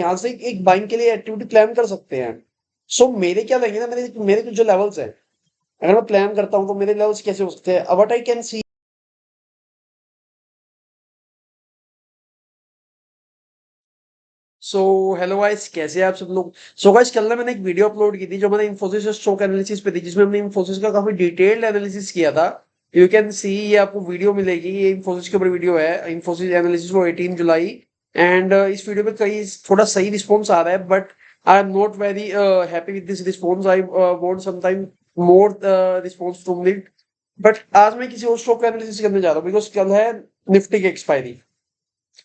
यहाँ से एक बाइंग के लिए एक्टिविटी प्लान कर सकते हैं। सो मेरे क्या रहेंगे ना, मेरे मेरे कुछ जो लेवल्स हैं, अगर मैं प्लान करता हूँ तो मेरे लेवल्स कैसे हो सकते हैं, what I can C. So hello guys, कैसे हैं आप सब लोग। सो गाइस, कल ना मैंने एक वीडियो अपलोड की थी जो मैंने इन्फोसिस स्टॉक एनालिसिस पे थी, जिसमें हमने इन्फोसिस का काफी डिटेल्ड एनालिसिस किया था। यू कैन सी, ये आपको वीडियो मिलेगी, ये इन्फोसिस के ऊपर वीडियो है, Infosys analysis for 18 July. And इस वीडियो पे कई थोड़ा सही रिस्पॉन्स आ रहा है, but I am not very happy with this response. I want some time more response from it. But आज मैं किसी और स्टॉक का एनालिसिस करने जा रहा हूँ, बिकॉज कल है निफ्टी की एक्सपायरी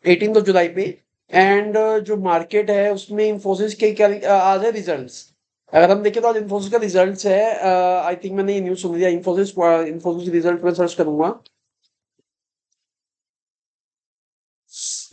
18 जुलाई पे। एंड जो मार्केट है उसमें इंफोसिस के क्या आज है रिजल्ट्स। अगर हम देखें तो आज इंफोसिस का रिजल्ट्स है। आई थिंक मैंने ये न्यूज सुन लिया, इंफोसिस इंफोसिस रिजल्ट में सर्च करूंगा,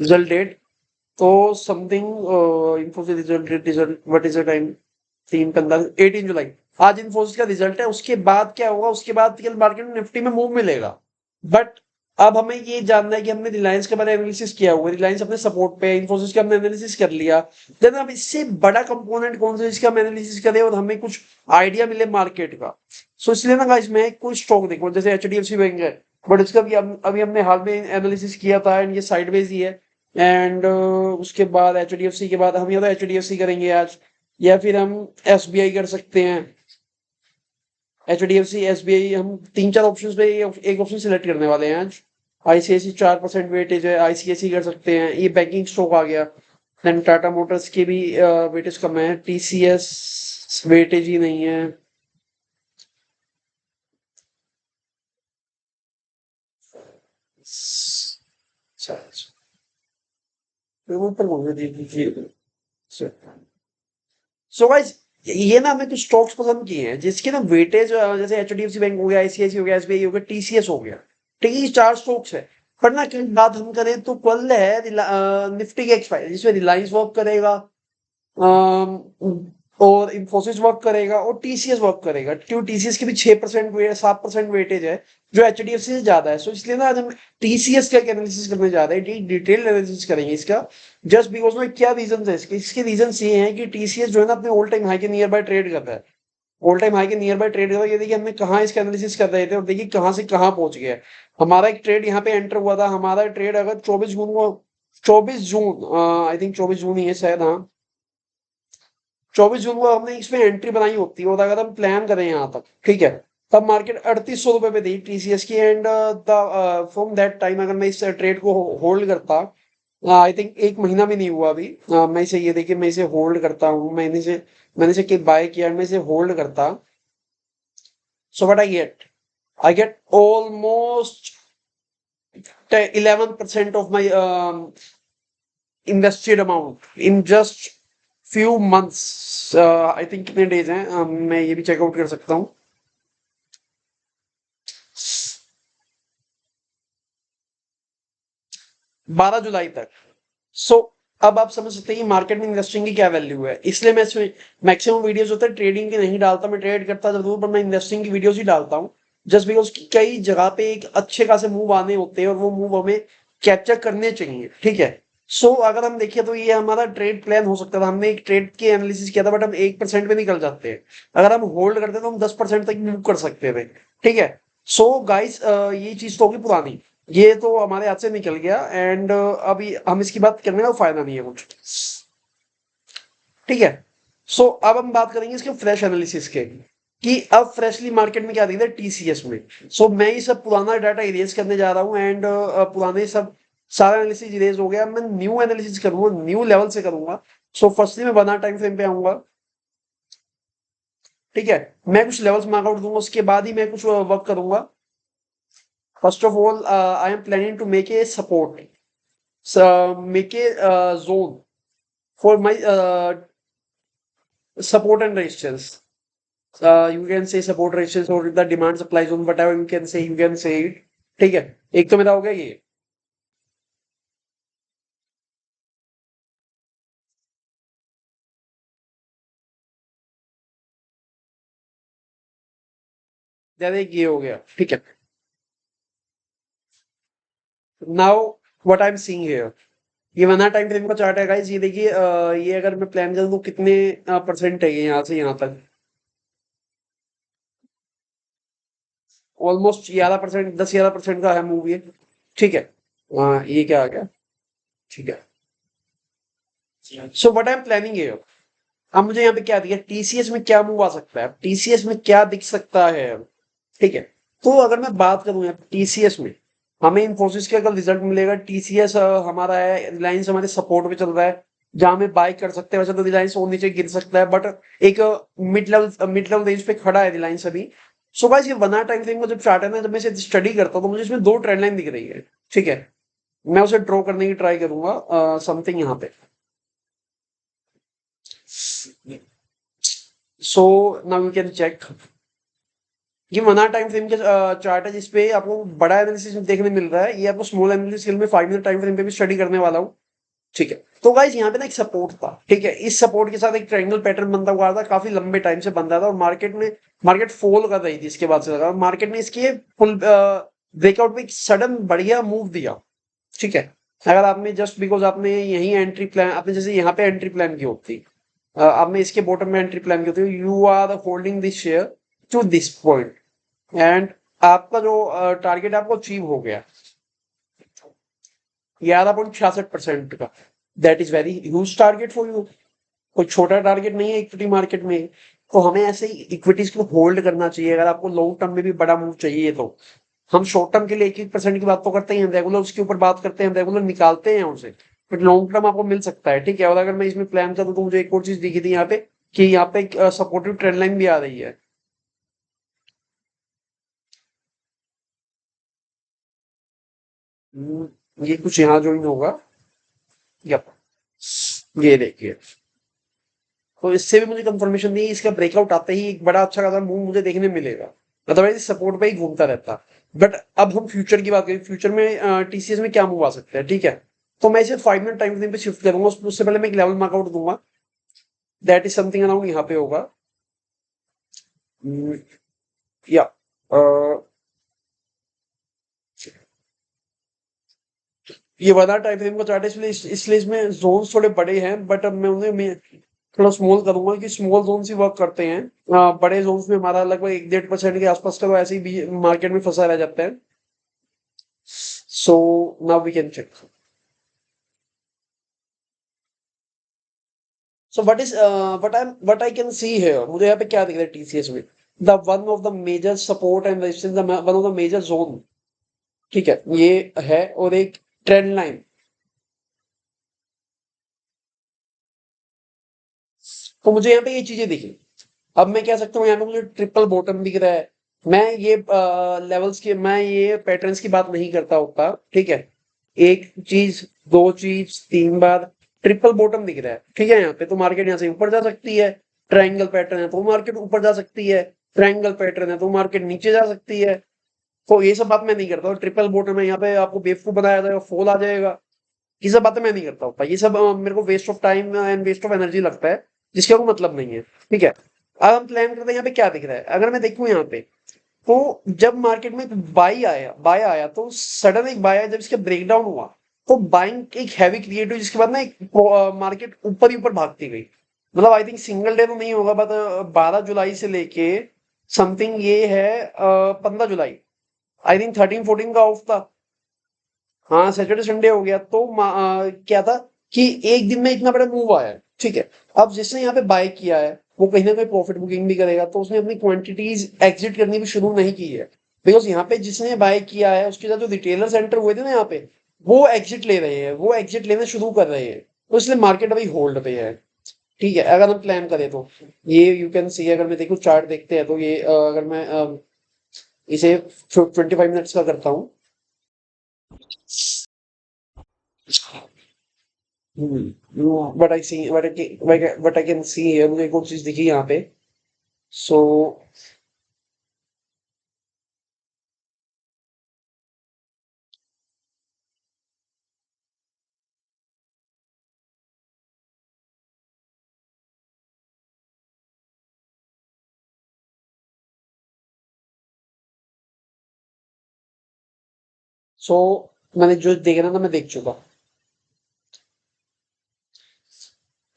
रिजल्ट डेट। तो something Infosys result date, result what is the time, 3 15 18 July. आज इंफोसिस का रिजल्ट है, उसके बाद क्या होगा, उसके बाद कल मार्केट में निफ्टी में मूव मिलेगा। बट अब हमें ये जानना है कि हमने रिलायंस के बारे में एनालिसिस किया हुआ है, रिलायंस अपने सपोर्ट पे, इन्फोसिस का हमने एनालिसिस कर लिया। देन अब इससे बड़ा कंपोनेंट कौन सा है जिसका हम एनालिसिस करें और हमें कुछ आइडिया मिले मार्केट का। सो इसलिए ना गाइस, मैं कोई स्टॉक देखूं, जैसे एचडीएफसी बैंक है, बट इसका भी अभी हमने हाल में एनालिसिस किया था एंड ये साइडवेज ही है। एंड उसके बाद एचडीएफसी के बाद हम या तो एचडीएफसी करेंगे आज, या फिर हम एसबीआई कर सकते हैं। एचडीएफसी, एसबीआई, हम तीन चार ऑप्शन पे एक ऑप्शन सिलेक्ट करने वाले हैं आज। आईसीआईसी 4% वेटेज है, आईसीआईसी कर सकते हैं, ये बैंकिंग स्टॉक आ गया। देन टाटा मोटर्स की भी वेटेज कम है, टीसीएस वेटेज ही नहीं है। ऊपर बोल दीजिए। सो गाइस, ये ना हमें कुछ स्टॉक्स पसंद किए हैं जिसके ना वेटेज, जैसे एचडीएफसी बैंक हो गया, आईसीआईसी हो गया, एसबीआई हो गया, टीसीएस हो गया। ठीक है, ये चार स्टॉक्स है। पर ना कल बात हम करें तो कल है निफ्टी की एक्सपायरी, जिसमें रिलायंस वर्क करेगा, और इंफोसिस वर्क करेगा और टीसीएस वर्क करेगा, क्यों टीसीएस की भी 6% 7% वेटेज है, जो एचडीएफसी से ज्यादा है। सो इसलिए ना आज हम टीसीएस का एनालिसिस करने जा रहे हैं, डिटेल एनालिसिस करेंगे इसका। जस्ट बिकॉज में क्या रीजन है इसके, इसके रीजन ये हैं कि टीसीएस जो है ना अपने ऑल टाइम हाई के नियर बाय ट्रेड कर रहा है। ऑल टाइम हाई के नियर बाय ट्रेड कर रहा है। ये देखिए हमने कहाँ इसका एनालिसिस कर रहे थे और देखिए कहाँ से कहाँ पहुंच गया है। हमारा एक ट्रेड यहाँ पे एंटर हुआ था, हमारा ट्रेड अगर 24 जून को, 24 जून, आई थिंक 24 जून ही है शायद, हाँ 24 जून को हमने इसमें एंट्री बनाई होती है, और अगर हम प्लान करें यहाँ तक, ठीक है, तब मार्केट 3800 रुपए पे थी टीसीएस की। एंड फ्रॉम दैट टाइम अगर मैं इस ट्रेड को होल्ड करता, आई थिंक एक महीना भी नहीं हुआ अभी, मैं इसे, ये देखिए मैं इसे होल्ड करता हूँ, मैंने इसे बाय किया, मैं इसे होल्ड करता। सो what I get almost 11% of my invested amount in just few months. I think कितने डेज हैं, मैं ये भी चेकआउट कर सकता हूँ। 12 जुलाई तक। सो अब आप समझ सकते हैं कि मार्केट में इन्वेस्टिंग की क्या वैल्यू है। इसलिए मैं इसमें मैक्सिमम वीडियोस होते हैं ट्रेडिंग के नहीं डालता, मैं ट्रेड करता जरूर, पर मैं इन्वेस्टिंग की वीडियोस ही डालता हूँ। जस्ट बिकॉज कई जगह पे एक अच्छे खासे मूव आने होते हैं और वो मूव हमें कैप्चर करने चाहिए, ठीक है। सो अगर हम देखें तो ये हमारा ट्रेड प्लान हो सकता था, हमने एक ट्रेड के एनालिसिस किया था, बट हम 1% पे निकल जाते हैं। अगर हम होल्ड करते तो हम 10% तक मूव कर सकते थे, ठीक है। सो गाइस, ये चीज तो होगी पुरानी, ये तो हमारे हाथ से निकल गया। एंड अभी हम इसकी बात करने का फायदा नहीं है कुछ, ठीक है। सो अब हम बात करेंगे इसके फ्रेश एनालिसिस के, कि अब फ्रेशली मार्केट में क्या दिख रहा है टीसीएस में। सो मैं ये सब पुराना डाटा इरेज करने जा रहा हूँ। एंड पुराने सब सारा एनालिसिस इरेज हो गया, मैं न्यू एनालिसिस करूंगा, न्यू लेवल से करूंगा। सो फर्स्टली मैं बना टाइम फ्रेम पे आऊंगा, ठीक है। मैं कुछ लेवल्स मार्कआउट दूंगा, उसके बाद ही मैं कुछ वर्क करूंगा। First of all, I am planning to make a support, make a zone for my support and resistance. You can say support resistance or the demand supply zone, whatever you can say, you can say it. ठीक है, एक तो मेरा हो गया ये। ज्यादा एक ये हो गया, ठीक है। Now what I am seeing here, ये 1 आवर टाइम फ्रेम का चार्ट है गाइस। ये देखिए ये अगर मैं प्लान करूँ तो कितने परसेंट है ये यहाँ से यहाँ तक। ऑलमोस्ट 11%, 10-11% का है मूव ये। ठीक है। ये क्या आ गया? ठीक है। सो what I am planning here. अब मुझे यहाँ पे क्या दिया, टीसीएस में क्या मूव आ सकता है, टीसीएस में क्या दिख सकता है। ठीक है। तो अगर मैं बात करूं यहाँ टीसीएस में, हमें इन्फोसिस के अगर रिजल्ट मिलेगा, टीसीएस हमारा है, रिलायंस हमारे सपोर्ट पे चल रहा है, जहां हमें बाय कर सकते हैं। वैसे तो रिलायंस और नीचे गिर सकता है, बट एक मिड लेवल रेंज पे खड़ा है रिलायंस अभी। सो गाइस ये 1 आवर टाइम फ्रेम का जब चार्ट है ना, जब मैं इसे स्टडी करता हूँ तो मुझे इसमें दो ट्रेंड लाइन दिख रही है। ठीक है। मैं उसे ड्रॉ करने की ट्राई करूंगा समथिंग यहाँ पे। So now you can check. ये 1 आवर टाइम फ्रेम के चार्ट है जिसपे आपको बड़ा एनालिसिस देखने मिल रहा है। ये आपको स्मॉल एनालिसिस स्केल में 5 मिनट टाइम फ्रेम पे भी स्टडी करने वाला हूँ। ठीक है। तो गाइस यहाँ पे ना एक सपोर्ट था। ठीक है। इस सपोर्ट के साथ एक ट्रायंगल पैटर्न बनता हुआ था, काफी लंबे टाइम से बन रहा था, और मार्केट फॉल कर रही थी। इसके बाद से लगा मार्केट ने इसके फुल ब्रेकआउट में एक सडन बढ़िया मूव दिया। ठीक है। अगर आपने जस्ट बिकॉज आपने यही एंट्री प्लान, आपने जैसे यहाँ पे एंट्री प्लान की होती, आपने इसके बॉटम में एंट्री प्लान की होती, you are holding this share to this point, and आपका जो टारगेट आपको अचीव हो गया 11.66% का। That is very huge target for you. कोई छोटा टारगेट नहीं है इक्विटी मार्केट में। तो हमें ऐसे ही इक्विटीज को होल्ड करना चाहिए अगर आपको लॉन्ग टर्म में भी बड़ा मूव चाहिए तो। हम शॉर्ट टर्म के लिए 1-1% की बात तो करते हैं, रेगुलर उसके ऊपर बात करते हैं, रेगुलर निकालते हैं उसे, बट लॉन्ग टर्म आपको मिल सकता है। ठीक है। और अगर मैं इसमें प्लान करूँ तो मुझे एक और चीज दिखी थी यहाँ पे, कि यहाँ पे सपोर्टिव ट्रेंड लाइन भी आ रही है। ये कुछ यहाँ ज्वाइन होगा। यप। ये देखिए। तो इससे भी मुझे कंफर्मेशन दी, इसका ब्रेकआउट आते ही एक बड़ा अच्छा खासा मूव मुझे देखने मिलेगा। अदरवाइज सपोर्ट पे ही घूमता रहता। बट अब हम फ्यूचर की बात करें, फ्यूचर में टीसीएस में क्या मूव आ सकता है। ठीक है। तो मैं इसे 5 मिनट टाइम फ्रेम पे शिफ्ट करूंगा, उससे पहले मैं एक लेवल मार्कआउट दूंगा। दैट इज समथिंग अराउंड यहाँ पे होगा। या ये वाला टाइम फ्रेम का चार्ट है, इसलिए इसमें जोन्स थोड़े बड़े हैं, बट अब मैं थोड़ा स्मॉल करूंगा कि स्मॉल जोन ही वर्क करते हैं। बड़े जोन्स में हमारा लगभग 1-1.5% के आसपास का तो ऐसे ही मार्केट में फंसा रह जाता है। So now we can check. So what I can see here, मुझे यहाँ पे क्या दिख रहा है टीसीएस में, the one of the major support and resistance, one of the major zone. ठीक है। ये है, और एक ट्रेंड लाइन। तो मुझे यहाँ पे ये चीजें दिखी। अब मैं कह सकता हूँ यहाँ पे मुझे ट्रिपल बॉटम दिख रहा है। मैं ये लेवल्स की, मैं ये पैटर्न्स की बात नहीं करता होता। ठीक है। एक चीज, दो चीज, 3 बार ट्रिपल बॉटम दिख रहा है। ठीक है। यहाँ पे तो मार्केट यहाँ से ऊपर जा सकती है, ट्रायंगल पैटर्न है तो मार्केट ऊपर जा सकती है, ट्रायंगल पैटर्न है तो मार्केट नीचे जा सकती है। तो ये सब बात मैं नहीं करता हूँ। ट्रिपल बॉटम है, यहाँ पे आपको बेवकूफ बनाया जाएगा, फॉल आ जाएगा। ये सब बातें मैं नहीं करता हूँ। ये सब मेरे को waste of time and waste of energy लगता है, जिसका कोई मतलब नहीं है। ठीक है। अब हम प्लान करते हैं यहाँ पे क्या दिख रहा है। अगर मैं देखूं यहाँ पे, तो जब मार्केट में बाय आया तो सडन एक बाय आया, जब इसका ब्रेकडाउन हुआ तो बाइंग एक हैवी क्रिएट हुई, जिसके बाद ना एक मार्केट ऊपर ही ऊपर भागती गई। मतलब आई थिंक सिंगल डे तो नहीं होगा, बट 12 जुलाई से लेके समथिंग ये है 15 जुलाई, आई थिंक 13-14 का ऑफ था। हाँ, सैटरडे संडे हो गया तो क्या था कि एक दिन में इतना बड़ा मूव आया है। ठीक है। अब जिसने यहाँ पे बाय किया है वो कहीं ना कहीं प्रॉफिट बुकिंग भी करेगा, तो उसने अपनी क्वांटिटीज एग्जिट करनी भी शुरू नहीं की है। बिकॉज यहाँ पे जिसने बाय किया है उसके साथ जो रिटेलर सेंटर हुए थे ना यहाँ पे, वो एग्जिट ले रहे हैं, वो एग्जिट लेना शुरू कर रहे हैं, तो इसलिए मार्केट अभी होल्ड पे है। ठीक है। अगर हम प्लान करें तो ये यू कैन सी, अगर मैं देखूँ चार्ट देखते हैं तो ये अगर मैं इसे 25 मिनट्स का करता हूँ। But I see but I can see है, मुझे एक और चीज दिखी यहाँ पे। सो सो मैंने जो देखना था मैं देख चुका।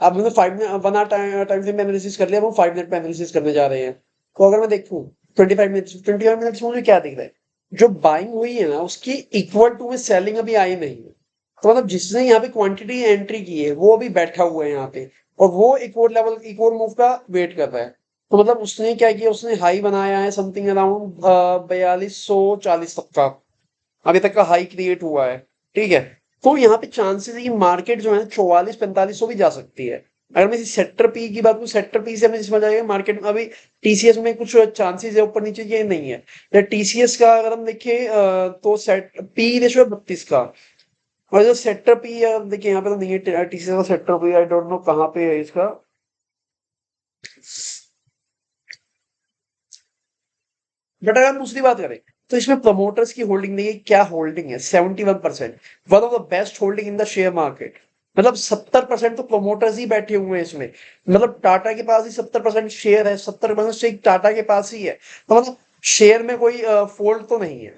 अब हमने 1 आवर टाइम फ्रेम में एनालिसिस कर लिया, अब हम 5 मिनट पे एनालिसिस करने जा रहे हैं। तो अगर मैं देखूं 25 मिनट्स में मुझे क्या दिख रहा है, जो बाइंग हुई है ना उसकी इक्वल टू में सेलिंग अभी आई नहीं है। तो मतलब जिसने यहाँ पे क्वांटिटी एंट्री की है वो अभी बैठा हुआ है यहाँ पे, और वो इक्वल मूव का वेट कर रहा है। तो मतलब उसने क्या किया, उसने हाई बनाया है समथिंग अराउंड 4240 तक का, अभी तक का हाई क्रिएट हुआ है। ठीक है, तो यहाँ पे चांसेस है कि मार्केट जो है 44-45 भी जा सकती है। अगर मैं सेक्टर पी की बात करूँ, सेक्टर पी से हमें समझ आएगा मार्केट में अभी टीसीएस में कुछ चांसेस है ऊपर नीचे, ये नहीं है। टीसीएस का अगर हम देखें तो सेट पी रेशो है 32 का, और जो सेक्टर पी है देखिए यहाँ पे तो नहीं है टीसीएस का sector P, I don't know कहाँ पे है इसका। बट अगर हम दूसरी बात करें तो इसमें प्रमोटर्स की होल्डिंग नहीं है, क्या होल्डिंग है 71%, one of the best holding in the share market. मतलब 70% तो प्रमोटर्स ही बैठे हुए हैं इसमें। मतलब टाटा के पास ही 70% शेयर है, 70% शेयर टाटा के पास ही है। तो मतलब शेयर में कोई फॉल्ट तो नहीं है,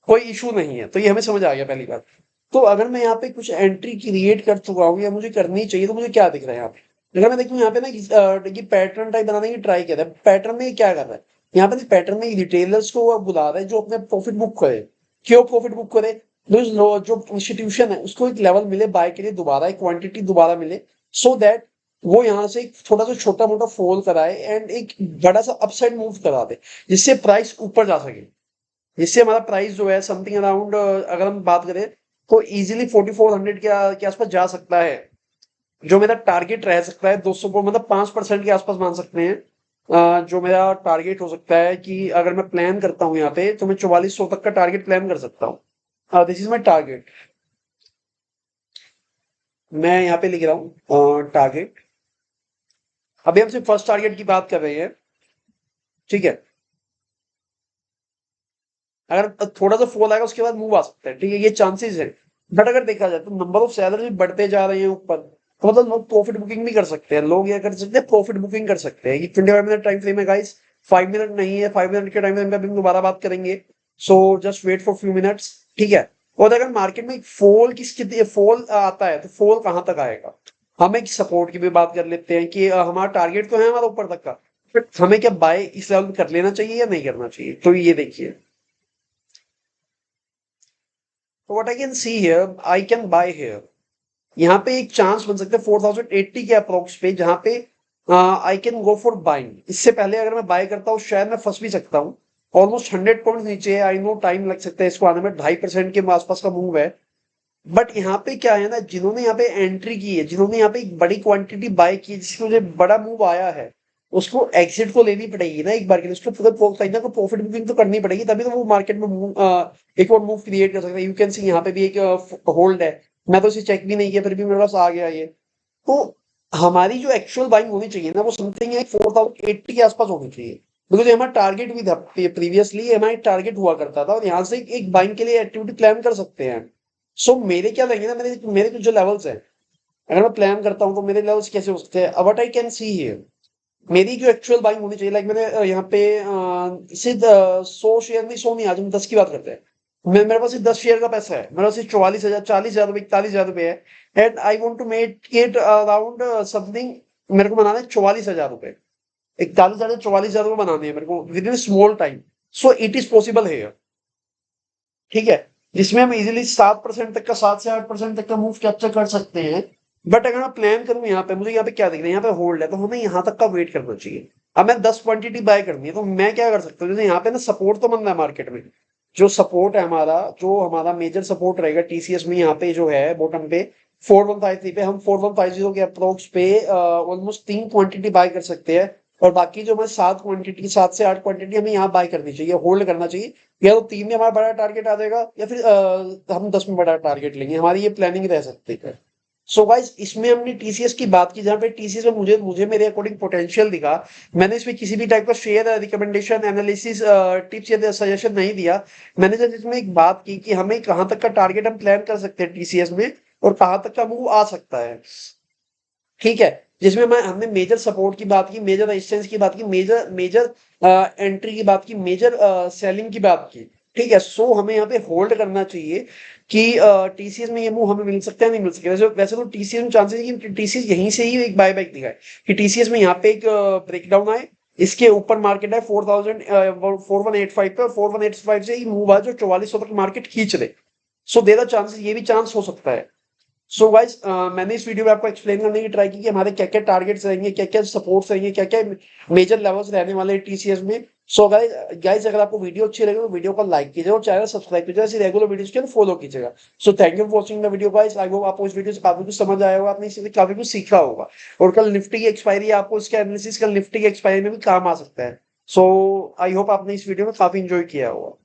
कोई इशू नहीं है, तो ये हमें समझ आ गया पहली बात। तो अगर मैं यहाँ पे कुछ एंट्री क्रिएट कर चुका हूँ या मुझे करनी चाहिए, तो मुझे क्या दिख रहा है यहाँ पे। अगर मैं देखूँ यहाँ पे ना ये पैटर्न टाइप बनाने की ट्राई कर रहा है, पैटर्न में ये क्या कर रहा है, यहाँ पे पैटर्न में रिटेलर्स को वो बुला रहा है जो अपने प्रॉफिट बुक करे। क्यों प्रॉफिट बुक करे, जो इंस्टीट्यूशन है उसको एक लेवल मिले बाय के लिए, दोबारा एक क्वांटिटी दोबारा मिले, सो दैट वो यहाँ से एक थोड़ा सा छोटा मोटा फॉल कराए एंड एक बड़ा सा अपसाइड मूव करा दे, जिससे प्राइस ऊपर जा सके। जिससे हमारा प्राइस जो है समथिंग अराउंड अगर हम बात करें तो इजीली 4400 के आसपास जा सकता है। जो मेरा टारगेट रह सकता है 200 को, मतलब 5% के आसपास मान सकते हैं। जो मेरा टारगेट हो सकता है कि अगर मैं प्लान करता हूँ यहाँ पे तो मैं 4400 तक का टारगेट प्लान कर सकता हूँ। This is my target. मैं यहाँ पे लिख रहा हूँ टारगेट। अभी हम सिर्फ फर्स्ट टारगेट की बात कर रहे हैं। ठीक है, अगर थोड़ा सा फॉल आएगा उसके बाद मूव आ सकता है, ठीक है, ये चांसेस है। बट अगर देखा जाए तो नंबर ऑफ सेलर भी बढ़ते जा रहे हैं ऊपर, तो मतलब लोग प्रॉफिट बुकिंग भी कर सकते हैं। लोग ये कर सकते हैं, प्रॉफिट बुकिंग कर सकते हैं। ये 25 मिनट टाइम फ्रेम है गाइस, 5 मिनट नहीं है। 5 मिनट के टाइम फ्रेम पे अभी हम दोबारा बात करेंगे। So just wait for few minutes. ठीक है, और अगर मार्केट में फॉल की स्थिति, फॉल आता है तो फॉल कहाँ तक आएगा, हम एक सपोर्ट की भी बात कर लेते हैं कि हमारा टारगेट तो है हमारा ऊपर तक का, बट हमें क्या बाय इस लेवल पे कर लेना चाहिए या नहीं करना चाहिए। तो ये देखिए, तो what I can see here, I can buy here. यहाँ पे एक चांस बन सकता है 4080 के अप्रोक्स पे, जहां पे I can go for buying. इससे पहले अगर मैं बाय करता हूँ शायद मैं फंस भी सकता हूँ। ऑलमोस्ट 100 पॉइंट नीचे है, आई नो टाइम लग सकता है इसको आने में, 2.5% के आसपास का मूव है। बट यहाँ पे क्या है ना, जिन्होंने यहाँ पे एंट्री की है, जिन्होंने यहाँ पे एक बड़ी क्वांटिटी बाय की है, जिसकी मुझे बड़ा मूव आया है, उसको एग्जिट को लेनी पड़ेगी ना एक बार के लिए। उसको कहीं ना कोई प्रॉफिट बुकिंग तो करनी पड़ेगी, तभी तो वो मार्केट में एक और मूव क्रिएट कर सकता है। यू कैन सी यहाँ पे भी एक होल्ड है, मैं तो इसे चेक भी नहीं किया फिर भी मेरे पास आ गया ये। तो हमारी जो एक्चुअल बाइंग होनी चाहिए ना वो समथिंग है 4080 के आसपास होनी चाहिए। बिकॉज हमारा टारगेट भी था, प्रीवियसली हमारा टारगेट हुआ करता था, और यहाँ से एक बाइंग के लिए एक्टिविटी प्लान कर सकते हैं। सो मेरे क्या लगेगा ना, मेरे मेरे कुछ जो लेवल्स है, अगर मैं प्लान करता हूँ तो मेरे लेवल्स कैसे हो सकते हैं। What I can see here, मेरी जो एक्चुअल बाइंग होनी चाहिए, लाइक मैंने यहाँ पे सिर्फ 100 शेयर नहीं, 100 नहीं, आज हम 10 की बात करते हैं। मेरे पास सिर्फ 10 शेयर का पैसा है, मेरे पास सिर्फ 44,000, 40,000 रुपए, 41,000 रुपए है, and I want to make it around something. मेरे को बनाना है 44,000 रुपए, 41,000 44,000 रुपए बनाने हैं मेरे को with in small time. So it is possible है, ठीक है, जिसमें हम इजीली 7% तक का, 7 से 8% तक का मूव कैप्चर कर सकते हैं। बट अगर मैं प्लान करूं यहाँ पे, मुझे यहाँ पे क्या दिख रहा है, यहाँ पे होल्ड है, तो हमें यहाँ तक का वेट करना चाहिए। अब मैं 10 क्वांटिटी बाय करनी है तो मैं क्या कर सकता हूँ, जैसे यहाँ पे ना सपोर्ट तो बन रहा है मार्केट में। जो सपोर्ट है हमारा, जो हमारा मेजर सपोर्ट रहेगा टीसीएस में, यहाँ पे जो है बॉटम पे 4153 पे, हम 4150 के अप्रोक्स पे ऑलमोस्ट 3 क्वांटिटी बाय कर सकते हैं। और बाकी जो हमारे 7 क्वांटिटी, 7 से 8 क्वांटिटी हमें यहाँ बाय करनी चाहिए, होल्ड करना चाहिए। या तो 3 में हमारा बड़ा टारगेट आ जाएगा, या फिर हम 10 में बड़ा टारगेट लेंगे, हमारी ये प्लानिंग रह सकती है। सो गाइस, इसमें हमने टीसीएस की बात की, जहां पे टीसीएस में मुझे मुझे मेरे अकॉर्डिंग पोटेंशियल दिखा। मैंने इसमें किसी भी टाइप का शेयर रिकमेंडेशन, एनालिसिस, टिप्स या सजेशन नहीं दिया। मैंने जब इसमें एक बात की कि हमें कहाँ तक का टारगेट हम प्लान कर सकते हैं टीसीएस में, और कहाँ तक का मूव आ सकता है। ठीक है, जिसमें मैं हमने मेजर सपोर्ट की बात की, मेजर रेजिस्टेंस की बात की, मेजर मेजर एंट्री की बात की, मेजर सेलिंग की बात की। ठीक है, सो हमें यहाँ पे होल्ड करना चाहिए कि टीसीएस में ये मूव हमें मिल सकता है नहीं मिल सकता। वैसे वैसे तो टीसीएस में चांसेस है कि टीसीएस यहीं से ही एक बाय बैक दिखाए कि टीसीएस में यहाँ पे एक ब्रेकडाउन आए, इसके ऊपर मार्केट है 4185 पे, और 4185 से ही मूव आ जो 4400 तक मार्केट खींच ले। सो देयर आर चांसेस, ये भी चांस हो सकता है। सो गाइस, मैंने इस वीडियो में आपको एक्सप्लेन करने की ट्राई की कि हमारे क्या क्या टारगेट्स रहेंगे, क्या क्या सपोर्ट्स रहेंगे, क्या क्या मेजर लेवल्स रहने वाले हैं टीसीएस में। सो गाइस अगर आपको वीडियो अच्छी लगे तो वीडियो को लाइक कीजिए और चैनल सब्सक्राइब कीजिए, ऐसी रेगुलर वीडियोस के लिए फॉलो कीजिएगा। So thank you for watching the video guys, I hope आपको इस वीडियो से काफी कुछ समझ आया होगा, आपने इससे काफी कुछ सीखा होगा। और कल निफ्टी की एक्सपायरी, आपको इसका एनालिसिस कल निफ्टी की एक्सपायरी में भी काम आ सकता है। सो आई होप आपने इस वीडियो में काफी इंजॉय किया होगा।